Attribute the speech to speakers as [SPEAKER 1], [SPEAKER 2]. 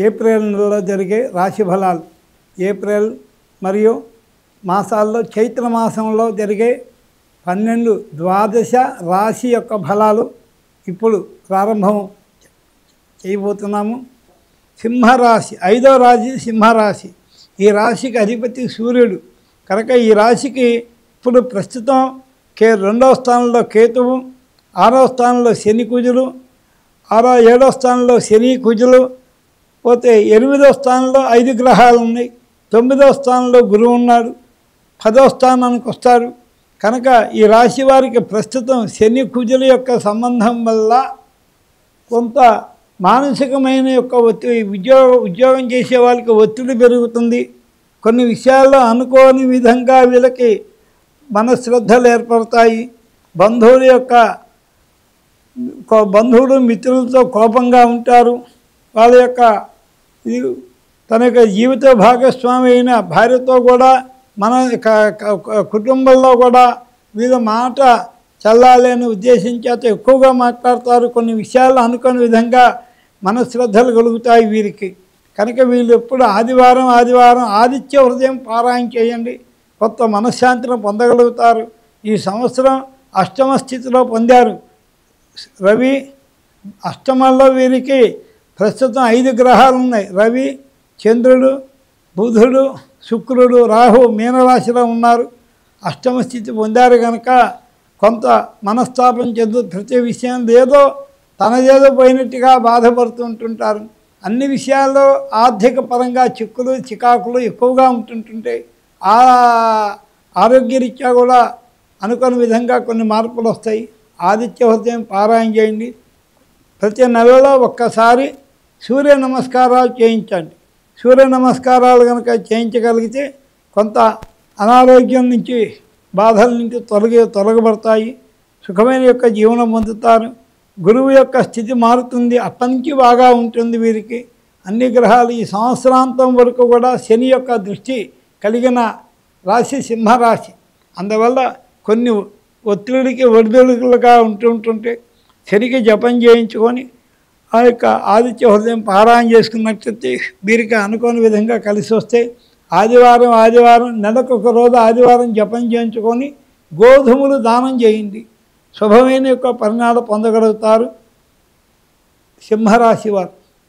[SPEAKER 1] April నెలలో జరిగే రాశి ఫలాలు. ఏప్రిల్ మరియు మాసాల్లో చైత్ర మాసంలో జరిగే 12 ద్వాదశ రాశి యొక్క ఫలాలు ఇప్పుడు ప్రారంభం చేయబోతున్నాము. సింహరాశి 5వ రాశి సింహరాశి. ఈ రాశికి అధిపతి సూర్యుడు కనుక ఈ రాశికి ఇప్పుడు ప్రస్తుతం 2వ స్థానంలో కేతువు, 6వ స్థానంలో శని కుజులు, 7వ స్థానంలో శని కుజులు పోతే 8వ స్థానంలో 5 గ్రహాలు ఉన్నాయి. 9వ స్థానంలో గురువు ఉన్నాడు. 10వ స్థానానికి వస్తాడు. కనుక ఈ రాశి వారికి ప్రస్తుతం శని కుజుల యొక్క సంబంధం వల్ల కొంత మానసికమైన యొక్క ఒత్తిడి, ఉద్యోగం చేసే వాళ్ళకి ఒత్తిడి పెరుగుతుంది. కొన్ని విషయాల్లో అనుకోని విధంగా వీళ్ళకి మనశ్రద్ధలు ఏర్పడతాయి. బంధువులు మిత్రులతో కోపంగా ఉంటారు. వాళ్ళ యొక్క తన యొక్క జీవిత భాగస్వామి అయిన భార్యతో కూడా మన కుటుంబంలో కూడా వీళ్ళ మాట చల్లాలి అనే ఉద్దేశం చేత ఎక్కువగా మాట్లాడతారు. కొన్ని విషయాలు అనుకోని విధంగా మనశ్రద్ధలు కలుగుతాయి వీరికి. కనుక వీళ్ళు ఎప్పుడు ఆదివారం ఆదిత్య హృదయం పారాయణ చేయండి, కొత్త మనశ్శాంతిని పొందగలుగుతారు. ఈ సంవత్సరం అష్టమ స్థితిలో పొందారు. రవి అష్టమంలో వీరికి ప్రస్తుతం 5 గ్రహాలు ఉన్నాయి. రవి, చంద్రుడు, బుధుడు, శుక్రుడు, రాహు మీనరాశిలో ఉన్నారు. అష్టమ స్థితి పొందారు కనుక కొంత మనస్తాపం చెందు ప్రతి విషయం ఏదో తనదేదో పోయినట్టుగా బాధపడుతుంటుంటారు. అన్ని విషయాల్లో ఆర్థిక పరంగా చిక్కులు చికాకులు ఎక్కువగా ఉంటుంటాయి. ఆరోగ్యరీత్యా కూడా అనుకున్న విధంగా కొన్ని మార్పులు వస్తాయి. ఆదిత్య హృదయం పారాయణ చేయండి. ప్రతి నెలలో ఒక్కసారి సూర్య నమస్కారాలు చేయించండి. సూర్య నమస్కారాలు కనుక చేయించగలిగితే కొంత అనారోగ్యం నుంచి బాధల నుంచి తొలగబడతాయి. సుఖమైన యొక్క జీవనం పొందుతారు. గురువు యొక్క స్థితి మారుతుంది. అప్పటి నుంచి బాగా ఉంటుంది వీరికి. అన్ని గ్రహాలు ఈ సంవత్సరాంతం వరకు కూడా శని యొక్క దృష్టి కలిగిన రాశి సింహరాశి. అందువల్ల కొన్ని ఒత్తిడికి ఒడిదుడుకులుగా ఉంటుంటే శనికి జపం చేయించుకొని ఆ యొక్క ఆదిత్య హృదయం పారాయణ చేసుకున్నట్లయితే వీరికి అనుకోని విధంగా కలిసి వస్తే ఆదివారం నెలకు ఒక రోజు ఆదివారం జపం చేయించుకొని గోధుమలు దానం చేయండి. శుభమైన యొక్క పరిణామాలు పొందగలుగుతారు సింహరాశి వారు.